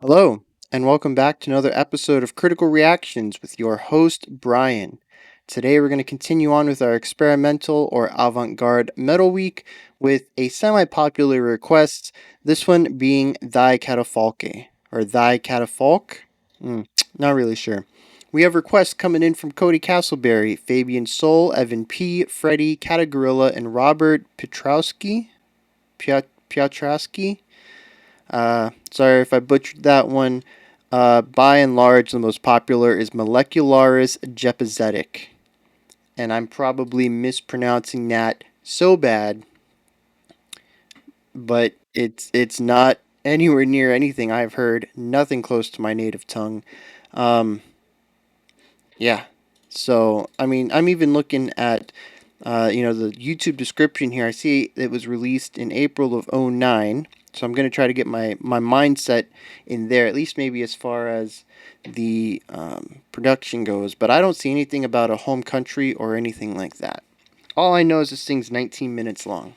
Hello, and welcome back to another episode of Critical Reactions with your host, Bryan. Today we're going to continue on with our experimental or avant garde metal week with a semi popular request, this one being Thy Catafalque, or Thy Catafalque? Not really sure. We have requests coming in from Cody Castleberry, Fabian Soul, Evan P., Freddie, Catagorilla, and Robert Piotrowski. Piotrowski? Sorry if I butchered that one. By and large, the most popular is Molekularis Gépezetek. And I'm probably mispronouncing that so bad, but it's not anywhere near anything I've heard. Nothing close to my native tongue. Yeah. So, I mean, I'm even looking at, the YouTube description here. I see it was released in April of '09. So I'm going to try to get my mindset in there, at least maybe as far as the production goes. But I don't see anything about a home country or anything like that. All I know is this thing's 19 minutes long.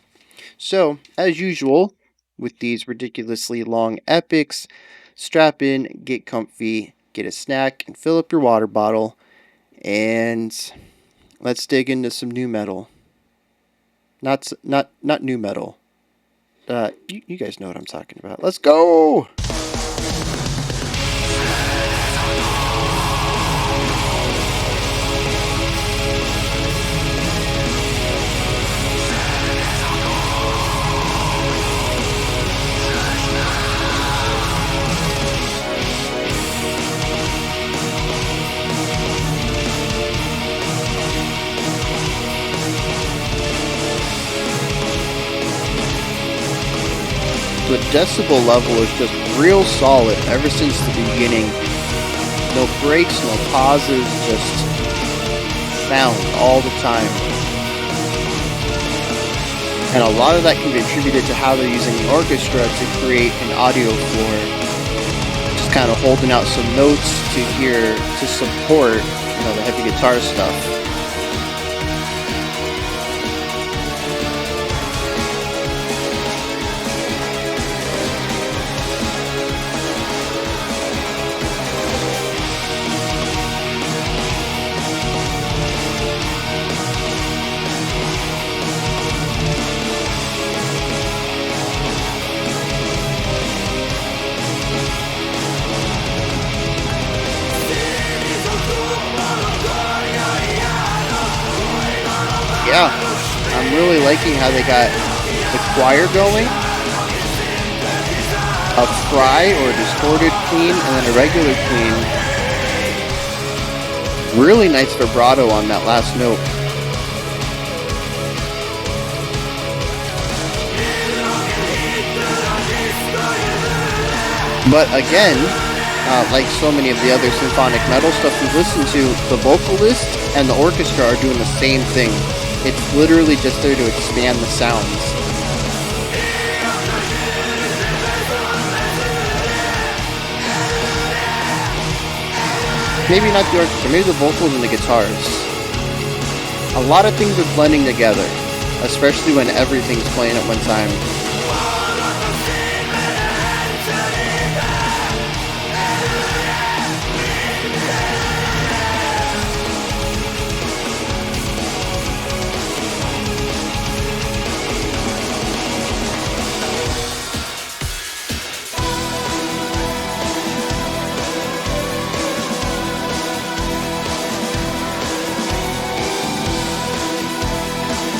So, as usual, with these ridiculously long epics, strap in, get comfy, get a snack, and fill up your water bottle. And let's dig into some new metal. Not new metal. You guys know what I'm talking about. Let's go! The decibel level is just real solid ever since the beginning. No breaks, no pauses, just sound all the time. And a lot of that can be attributed to how they're using the orchestra to create an audio floor. Just kind of holding out some notes to support, the heavy guitar stuff. Yeah, I'm really liking how they got the choir going, a fry or a distorted clean, and then a regular clean. Really nice vibrato on that last note. But again, like so many of the other symphonic metal stuff we've listened to, the vocalist and the orchestra are doing the same thing. It's literally just there to expand the sounds. Maybe not the orchestra, maybe the vocals and the guitars. A lot of things are blending together, especially when everything's playing at one time.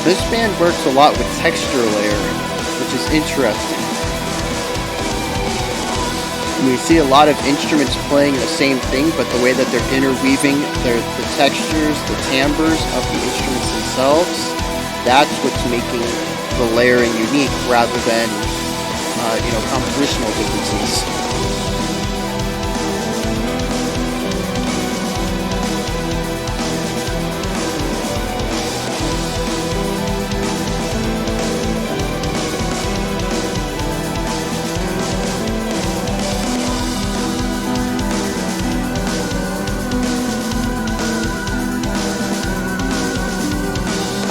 This band works a lot with texture layering, which is interesting. We see a lot of instruments playing the same thing, but the way that they're interweaving the textures, the timbres of the instruments themselves, that's what's making the layering unique rather than, compositional differences.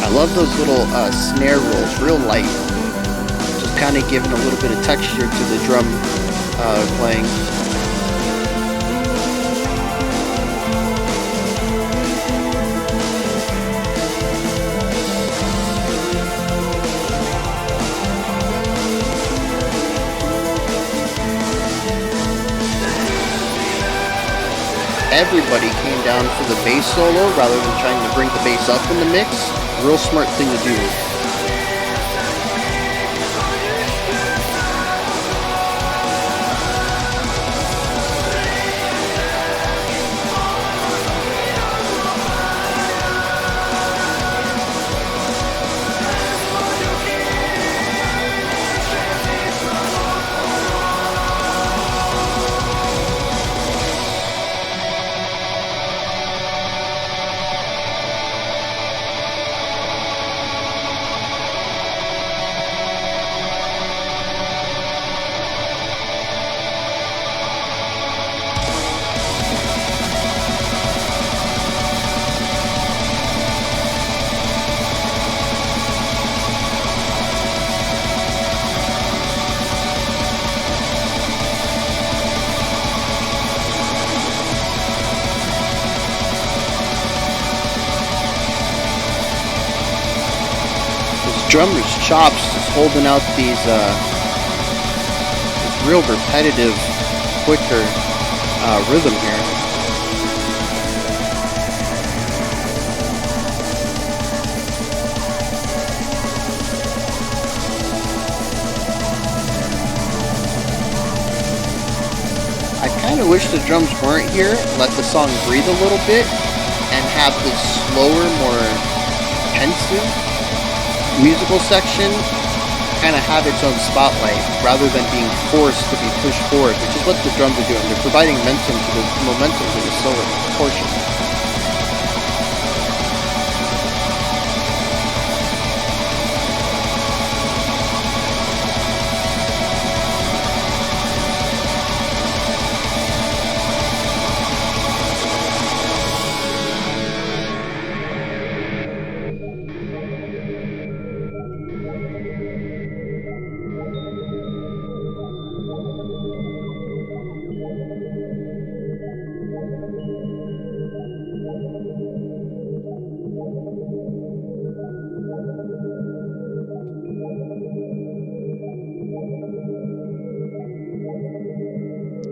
I love those little snare rolls, real light. Just kind of giving a little bit of texture to the drum playing. everybody came down for the bass solo rather than trying to bring the bass up in the mix. Real smart thing to do. Drummer's chops just holding out these this real repetitive, quicker rhythm here. I kind of wish the drums weren't here. Let the song breathe a little bit and have this slower, more pensive musical section kind of have its own spotlight rather than being forced to be pushed forward, which is what the drums are doing. They're providing momentum to the solo portion.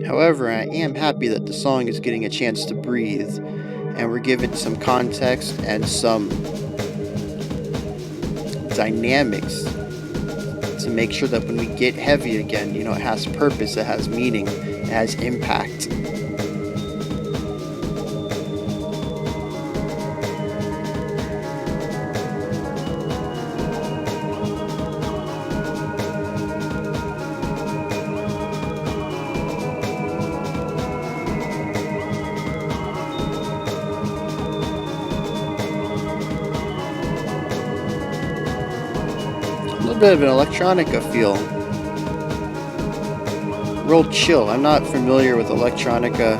However, I am happy that the song is getting a chance to breathe, and we're given some context and some dynamics to make sure that when we get heavy again, you know, it has purpose, it has meaning, it has impact. A little bit of an electronica feel. Real chill. I'm not familiar with electronica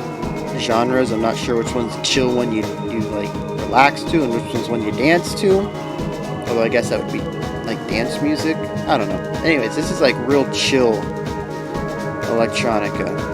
genres. I'm not sure which one's chill when you like relax to and which one's when you dance to. Although I guess that would be like dance music. I don't know. Anyways, this is like real chill electronica.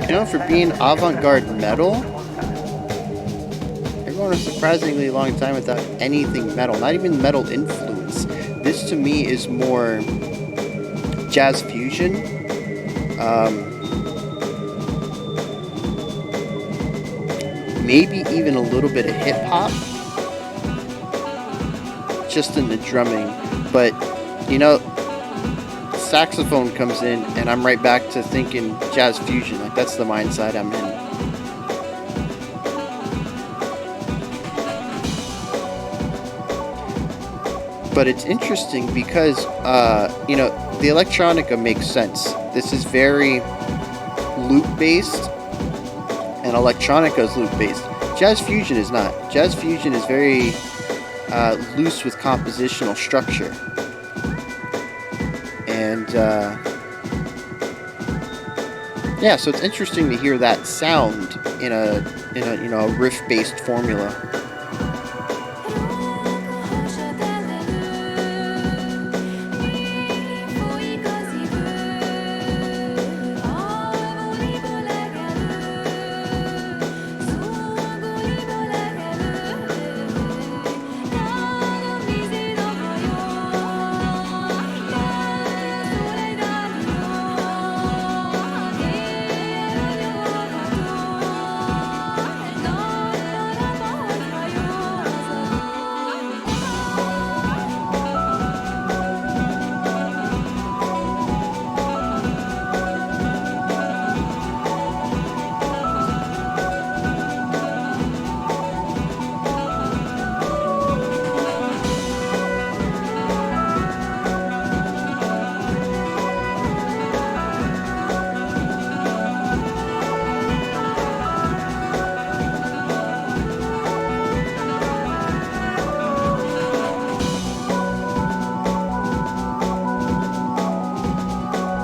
You know, for being avant-garde metal, they're going a surprisingly long time without anything metal, not even metal influence. This to me is more jazz fusion. Maybe even a little bit of hip-hop, just in the drumming. But, you know, saxophone comes in, and I'm right back to thinking jazz fusion. Like, that's the mindset I'm in. But it's interesting because, the electronica makes sense. This is very loop-based, and electronica is loop-based. Jazz fusion is not. Jazz fusion is very loose with compositional structure. And, yeah, so it's interesting to hear that sound in a riff-based formula.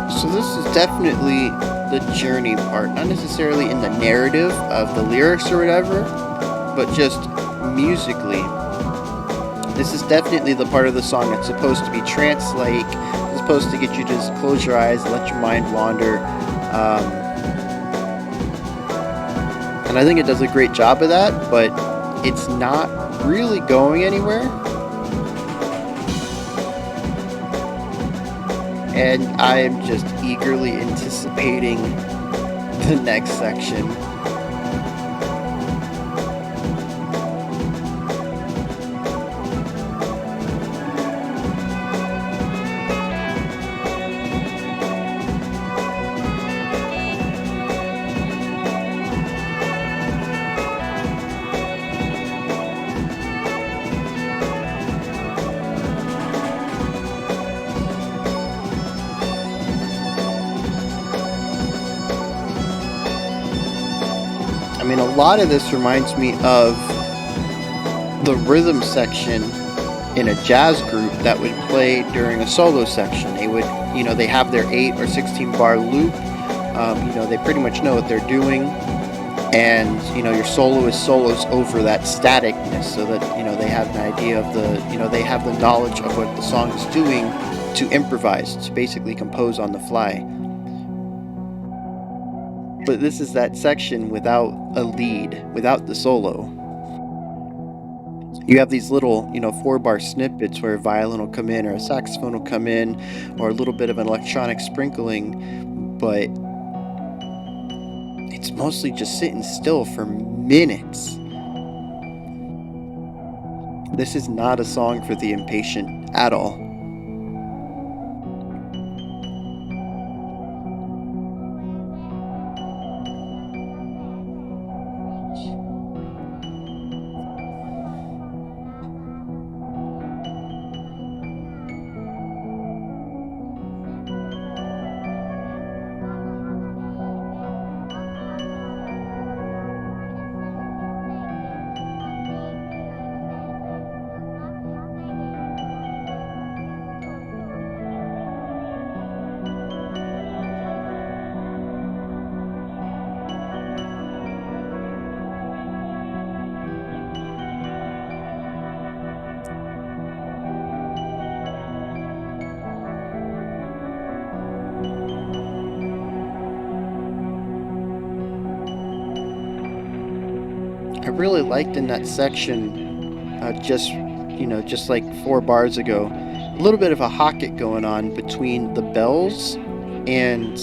So this is definitely the journey part, not necessarily in the narrative of the lyrics or whatever, but just musically. This is definitely the part of the song that's supposed to be trance-like. It's supposed to get you to just close your eyes and let your mind wander. And I think it does a great job of that, but it's not really going anywhere. And I'm just eagerly anticipating the next section. I mean, a lot of this reminds me of the rhythm section in a jazz group that would play during a solo section. They would, they have their 8 or 16 bar loop. They pretty much know what they're doing. And, your soloist solos over that staticness so that, they have an idea of they have the knowledge of what the song is doing to improvise, to basically compose on the fly. But this is that section without a lead, without the solo. You have these little, 4-bar snippets where a violin will come in or a saxophone will come in or a little bit of an electronic sprinkling, but it's mostly just sitting still for minutes. This is not a song for the impatient at all. I really liked in that section, just like 4 bars ago, a little bit of a hocket going on between the bells and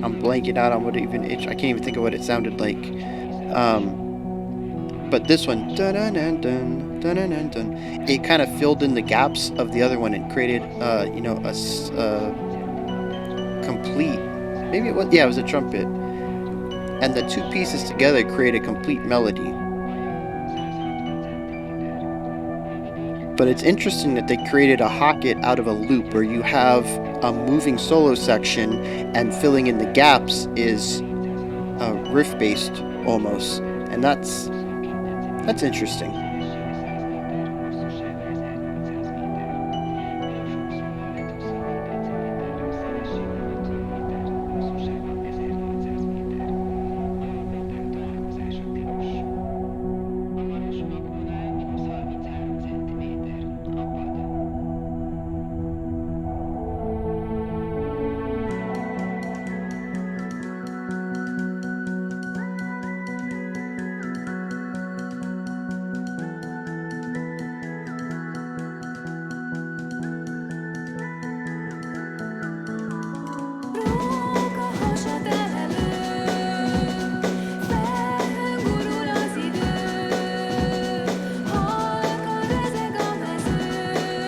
I'm blanking out on what it even, I can't even think of what it sounded like. But this one, dun dun dun dun dun dun dun, it kind of filled in the gaps of the other one and created, you know, complete. Maybe it was, yeah, it was a trumpet, and the two pieces together create a complete melody. But it's interesting that they created a hocket out of a loop where you have a moving solo section and filling in the gaps is riff based almost, and that's interesting.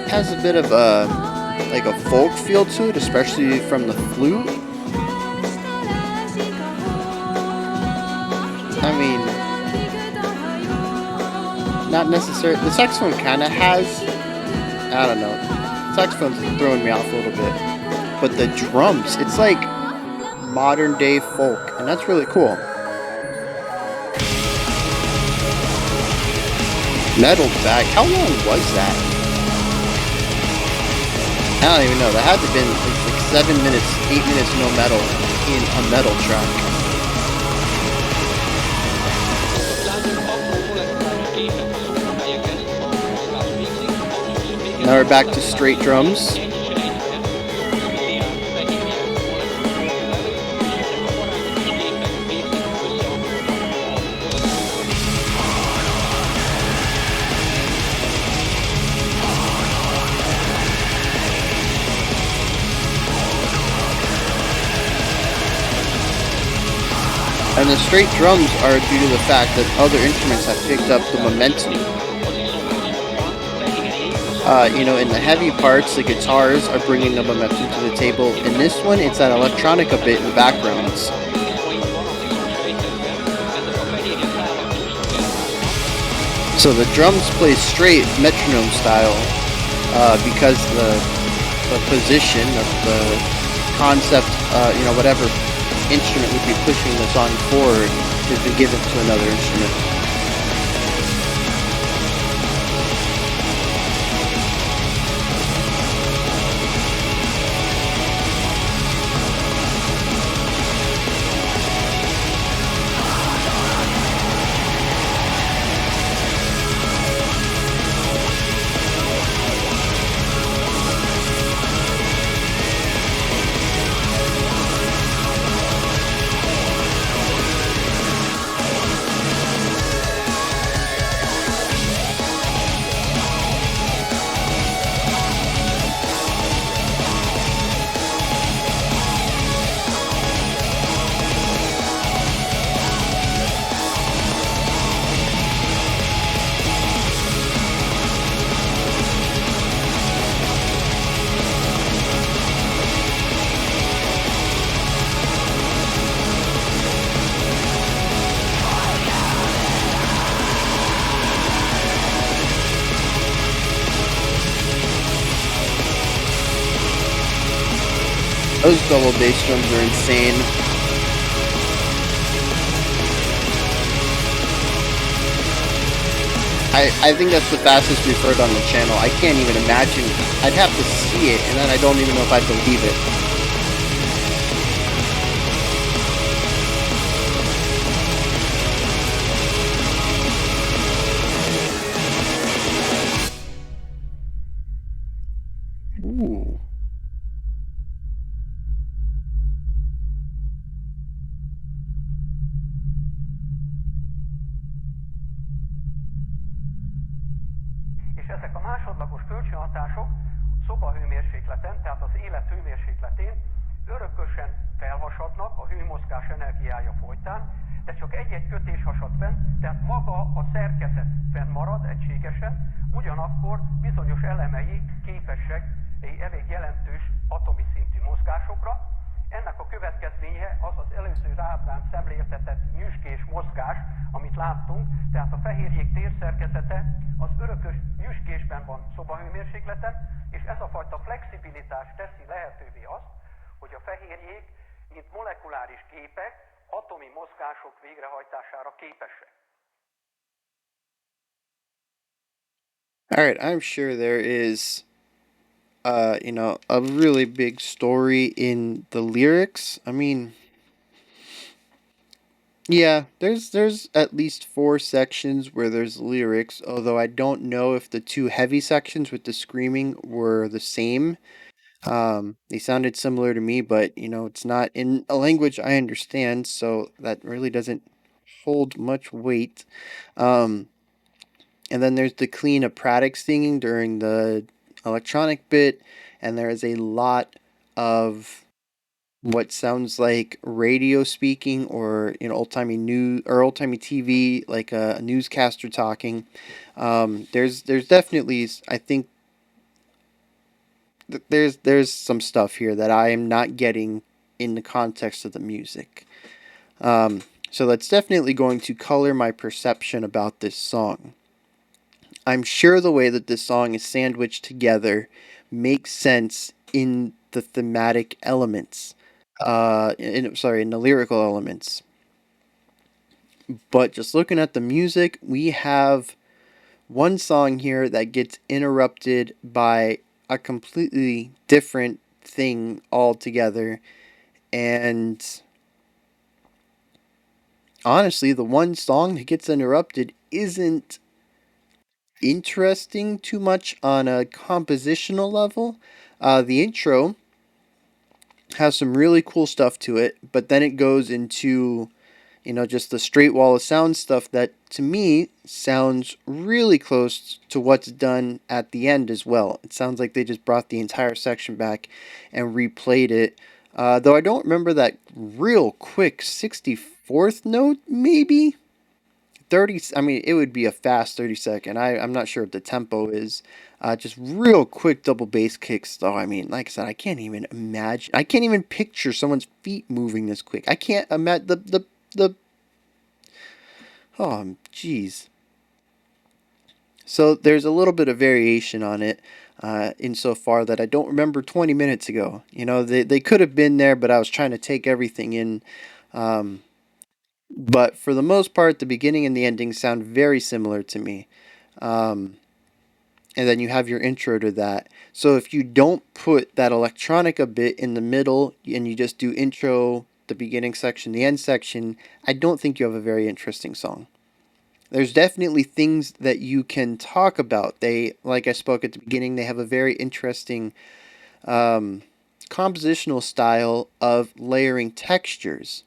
Has a bit of a like a folk feel to it, especially from the flute. I mean, not necessarily. The saxophone kind of has. I don't know. Saxophone's throwing me off a little bit, but the drums, it's like modern day folk, and that's really cool. Metal bag. How long was that? I don't even know. That had to have been like 7 minutes, 8 minutes no metal in a metal track. Now we're back to straight drums. And the straight drums are due to the fact that other instruments have picked up the momentum. You know, in the heavy parts, the guitars are bringing the momentum to the table. In this one, it's that electronica bit in the backgrounds. So the drums play straight metronome style because the position of the concept, you know, whatever instrument would be pushing the song forward has been given to another instrument. Those double bass drums are insane. I think that's the fastest we've heard on the channel. I can't even imagine. I'd have to see it, and then I don't even know if I believe it. Ooh. És ezek a másodlagos kölcsönhatások szobahőmérsékleten, tehát az élet hőmérsékletén örökösen felhasadnak a hőmozgás energiája folytán, de csak egy-egy kötés hasad fenn, tehát maga a szerkezet fennmarad egységesen, ugyanakkor bizonyos elemei képesek egy elég jelentős atomi szintű mozgásokra. Ennek a következménye az az előző ábrán szemléltetett nyüskés mozgás, amit láttunk, tehát a fehérjék térszerkezete az örökös nyüskésben van szobahőmérsékleten, és ez a fajta flexibilitás teszi lehetővé azt, hogy a fehérjék, mint molekuláris gépek, atomi mozgások végrehajtására képesek. All right, I'm sure there is a really big story in the lyrics. I mean, yeah, there's at least four sections where there's lyrics, although I don't know if the two heavy sections with the screaming were the same. They sounded similar to me, but it's not in a language I understand, so that really doesn't hold much weight. Um, and then there's the clean operatic singing during the electronic bit, and there is a lot of what sounds like radio speaking or old timey news or old timey TV, like a newscaster talking. There's definitely, I think there's some stuff here that I am not getting in the context of the music. So that's definitely going to color my perception about this song. I'm sure the way that this song is sandwiched together makes sense in the thematic elements. In the lyrical elements. But just looking at the music, we have one song here that gets interrupted by a completely different thing altogether. And honestly, the one song that gets interrupted isn't interesting too much on a compositional level. The intro has some really cool stuff to it, but then it goes into just the straight wall of sound stuff that to me sounds really close to what's done at the end as well. It sounds like they just brought the entire section back and replayed it. Though I don't remember that real quick 64th note, maybe? 30, I mean, it would be a fast 30 second. I'm not sure what the tempo is. Just real quick double bass kicks, though. I mean, like I said, I can't even imagine. I can't even picture someone's feet moving this quick. I can't imagine the. Oh, jeez. So there's a little bit of variation on it, insofar that I don't remember 20 minutes ago. They could have been there, but I was trying to take everything in. Um, but for the most part, the beginning and the ending sound very similar to me. Um, and then you have your intro to that. So if you don't put that electronica bit in the middle and you just do intro, the beginning section, the end section, I don't think you have a very interesting song. There's definitely things that you can talk about. They, like I spoke at the beginning, they have a very interesting compositional style of layering textures.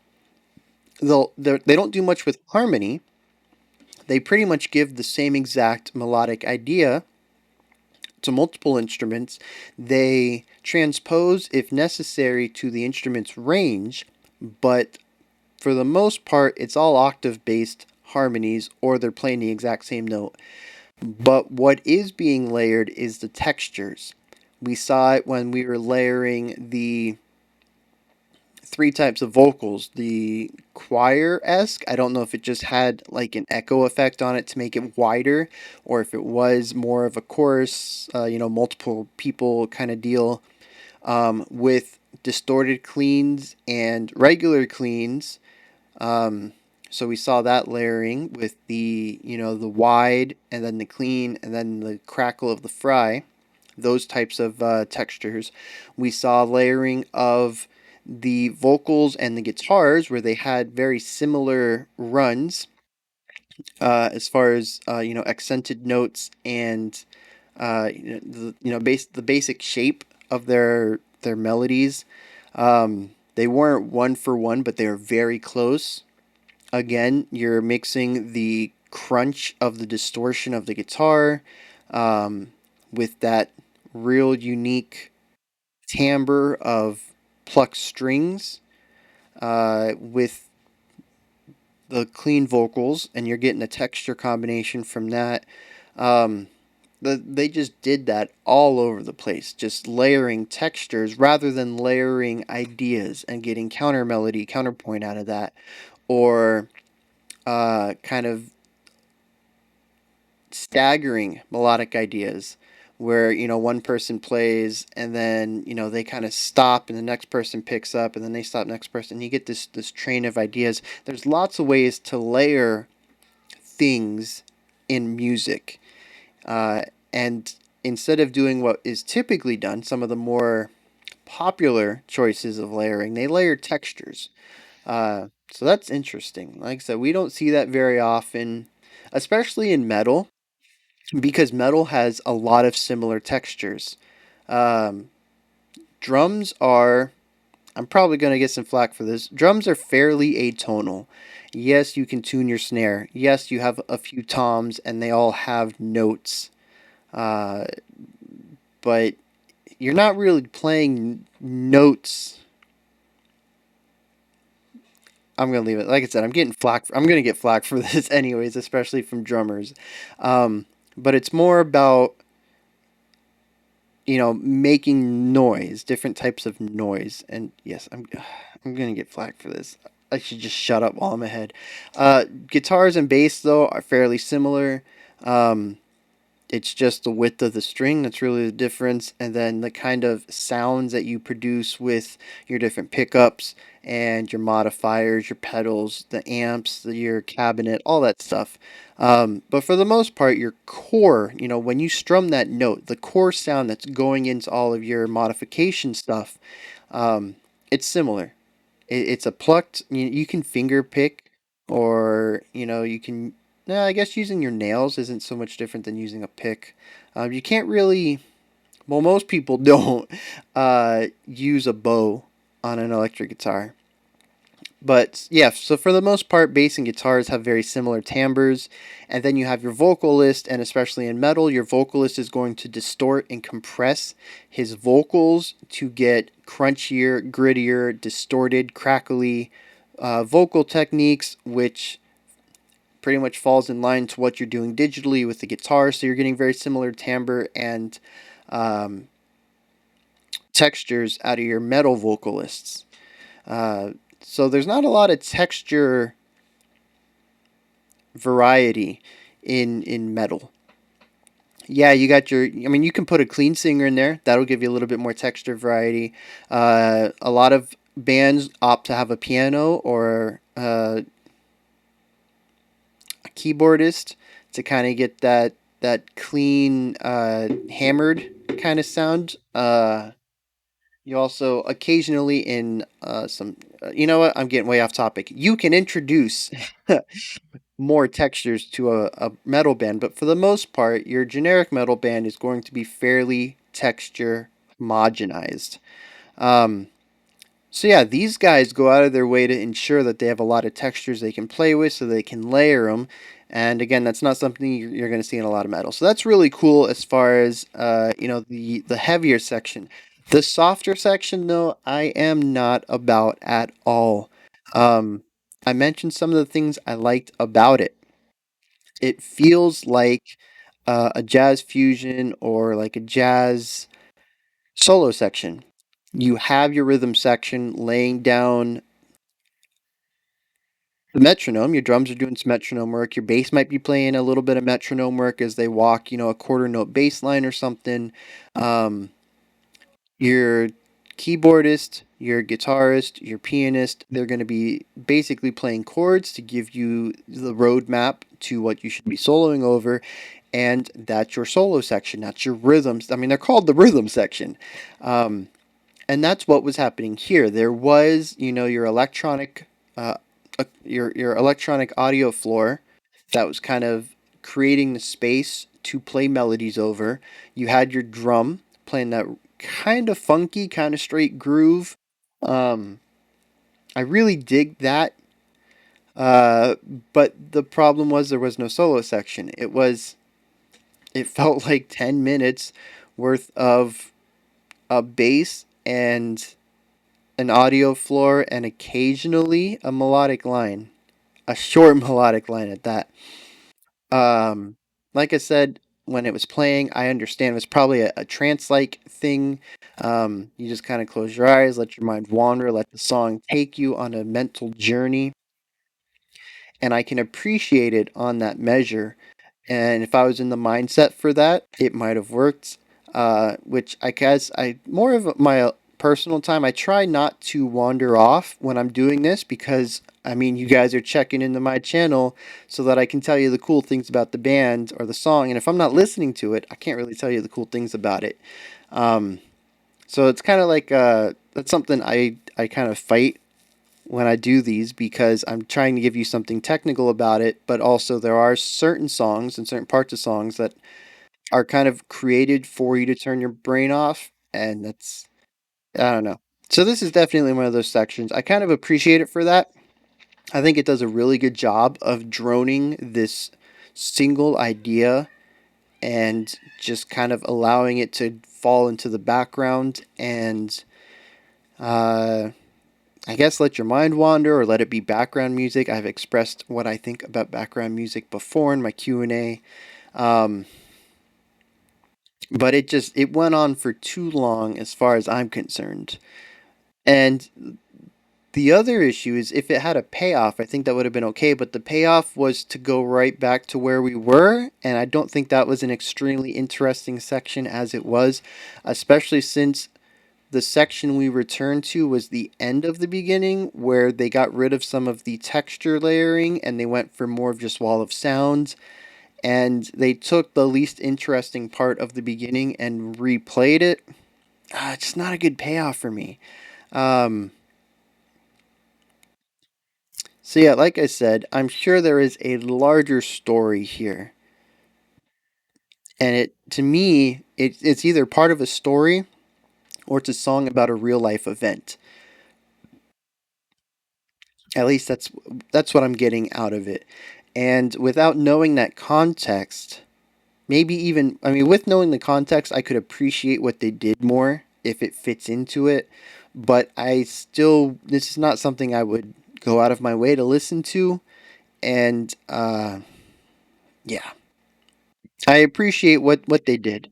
They don't do much with harmony. They pretty much give the same exact melodic idea to multiple instruments. They transpose, if necessary, to the instrument's range, but for the most part, it's all octave based harmonies or they're playing the exact same note. But what is being layered is the textures. We saw it when we were layering the three types of vocals. The choir esque, I don't know if it just had like an echo effect on it to make it wider, or if it was more of a chorus, multiple people kind of deal, with distorted cleans and regular cleans. So we saw that layering with the wide and then the clean and then the crackle of the fry, those types of textures. We saw layering of the vocals and the guitars where they had very similar runs, as far as accented notes and the basic shape of their melodies. They weren't one for one, but they were very close. Again, you're mixing the crunch of the distortion of the guitar, with that real unique timbre of pluck strings with the clean vocals, and you're getting a texture combination from that. Um, they just did that all over the place, just layering textures rather than layering ideas and getting counter melody, counterpoint out of that, or kind of staggering melodic ideas where one person plays and then they kind of stop and the next person picks up and then they stop, next person, and you get this train of ideas. There's lots of ways to layer things in music, uh, and instead of doing what is typically done, some of the more popular choices of layering, they layer textures. So that's interesting. Like I said, we don't see that very often, especially in metal, because metal has a lot of similar textures. Um, Drums are, I'm probably going to get some flack for this. Drums are fairly atonal. Yes, you can tune your snare. Yes, you have a few toms and they all have notes. Uh, but you're not really playing notes. I'm gonna leave it. Like I said, I'm gonna get flack for this anyways, especially from drummers. But it's more about making noise, different types of noise. And yes, I'm gonna get flack for this. I should just shut up while I'm ahead. Guitars and bass though are fairly similar. Um, it's just the width of the string that's really the difference, and then the kind of sounds that you produce with your different pickups and your modifiers, your pedals, the amps, your cabinet, all that stuff. But for the most part, your core, when you strum that note, the core sound that's going into all of your modification stuff, um, it's similar. It's a plucked. You can finger pick, or you can. No, I guess using your nails isn't so much different than using a pick. You can't really. Well, most people don't use a bow on an electric guitar. But yeah, so for the most part, bass and guitars have very similar timbres. And then you have your vocalist, and especially in metal, your vocalist is going to distort and compress his vocals to get crunchier, grittier, distorted, crackly vocal techniques, which pretty much falls in line to what you're doing digitally with the guitar. So you're getting very similar timbre and um, textures out of your metal vocalists. So there's not a lot of texture variety in metal. Yeah, you got your. I mean, you can put a clean singer in there. That'll give you a little bit more texture variety. A lot of bands opt to have a piano or a keyboardist to kind of get that clean hammered kind of sound. You also occasionally in some. You know what? I'm getting way off topic. You can introduce more textures to a metal band, but for the most part, your generic metal band is going to be fairly texture homogenized. Um, so yeah, these guys go out of their way to ensure that they have a lot of textures they can play with, so they can layer them. And again, that's not something you're going to see in a lot of metal. So that's really cool as far as the heavier section. The softer section, though, I am not about at all. Um, I mentioned some of the things I liked about it. It feels like a jazz fusion or like a jazz solo section. You have your rhythm section laying down the metronome. Your drums are doing some metronome work. Your bass might be playing a little bit of metronome work as they walk, a quarter note bass line or something. Um, your keyboardist, your guitarist, your pianist, they're going to be basically playing chords to give you the roadmap to what you should be soloing over. And that's your solo section. That's your rhythms. I mean, they're called the rhythm section. Um, and that's what was happening here. There was, your your electronic audio floor that was kind of creating the space to play melodies over. You had your drum playing that kind of funky, kind of straight groove. Um, I really dig that. Uh, but the problem was there was no solo section. It felt like 10 minutes worth of a bass and an audio floor, and occasionally a melodic line, a short melodic line at that. Um, like I said, when it was playing, I understand it was probably a trance-like thing. You just kind of close your eyes, let your mind wander, let the song take you on a mental journey, and I can appreciate it on that measure. And if I was in the mindset for that, it might have worked. Which I guess I more of my personal time. I try not to wander off when I'm doing this because I mean you guys are checking into my channel so that I can tell you the cool things about the band or the song. And if I'm not listening to it, I can't really tell you the cool things about it. Um, so it's kind of like that's something I kind of fight when I do these because I'm trying to give you something technical about it, but also there are certain songs and certain parts of songs that are kind of created for you to turn your brain off, and that's I don't know. So this is definitely one of those sections. I kind of appreciate it for that. I think it does a really good job of droning this single idea and just kind of allowing it to fall into the background and uh, I guess let your mind wander or let it be background music. I've expressed what I think about background music before in my Q&A. Um, but it went on for too long as far as I'm concerned. And the other issue is if it had a payoff, I think that would have been okay, but the payoff was to go right back to where we were, and I don't think that was an extremely interesting section as it was, especially since the section we returned to was the end of the beginning where they got rid of some of the texture layering and they went for more of just wall of sound and they took the least interesting part of the beginning and replayed it. It's not a good payoff for me. Um, so yeah, like I said, I'm sure there is a larger story here, and it to me it's either part of a story or it's a song about a real life event. At least that's what I'm getting out of it. And without knowing that context, maybe even I mean with knowing the context, I could appreciate what they did more if it fits into it, but I still this is not something I would go out of my way to listen to and yeah. I appreciate what they did.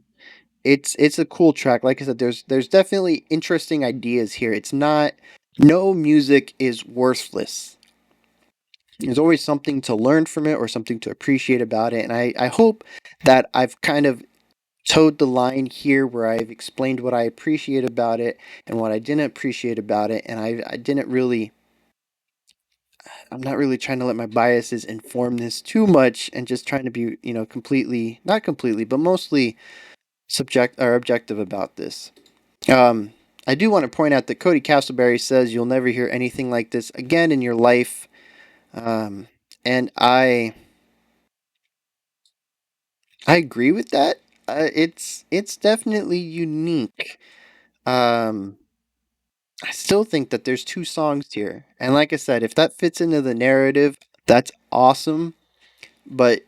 It's a cool track. Like I said, there's definitely interesting ideas here. It's not no music is worthless. There's always something to learn from it or something to appreciate about it. And I hope that I've kind of towed the line here where I've explained what I appreciate about it and what I didn't appreciate about it. And I didn't really, I'm not really trying to let my biases inform this too much and just trying to be, completely, not completely, but mostly subject or objective about this. Um, I do want to point out that Cody Castleberry says you'll never hear anything like this again in your life. Um, and I agree with that. It's definitely unique. Um, I still think that there's two songs here, and like I said, if that fits into the narrative, that's awesome. But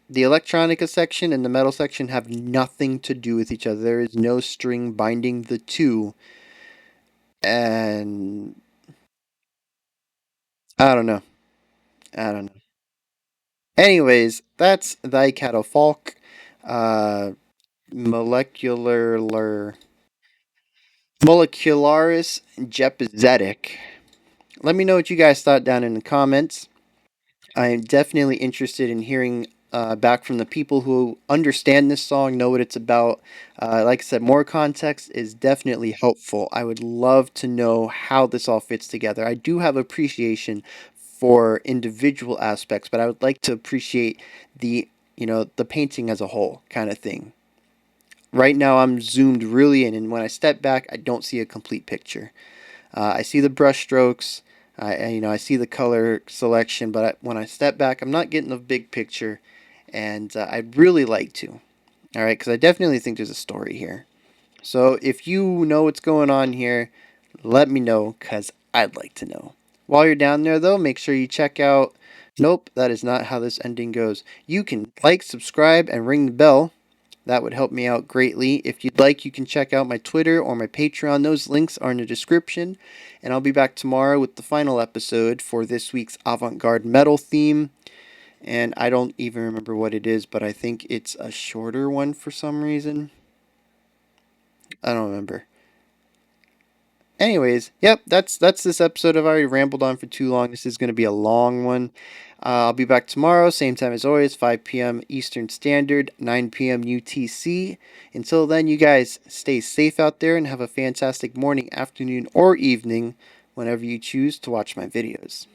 the electronica section and the metal section have nothing to do with each other. There is no string binding the two, and I don't know. I don't know. Anyways, that's thy Catafalque, uh, molecular Molekularis Gépezetek. Let me know what you guys thought down in the comments. I'm definitely interested in hearing back from the people who understand this song, know what it's about. Like I said, more context is definitely helpful. I would love to know how this all fits together. I do have appreciation for individual aspects, but I would like to appreciate the painting as a whole kind of thing. Right now, I'm zoomed really in, and when I step back, I don't see a complete picture. I see the brush strokes. I see the color selection, but when I step back, I'm not getting the big picture, and I'd really like to. All right, because I definitely think there's a story here. So if you know what's going on here, let me know, because I'd like to know. While you're down there, though, make sure you check out. Nope, that is not how this ending goes. You can like, subscribe, and ring the bell That would help me out greatly. If you'd like, you can check out my Twitter or my Patreon. Those links are in the description. And I'll be back tomorrow with the final episode for this week's avant-garde metal theme. And I don't even remember what it is, but I think it's a shorter one for some reason. I don't remember. Anyways, yep, that's this episode. I've already rambled on for too long. This is going to be a long one. I'll be back tomorrow, same time as always, 5 p.m. Eastern Standard, 9 p.m. UTC. Until then, you guys stay safe out there and have a fantastic morning, afternoon, or evening whenever you choose to watch my videos.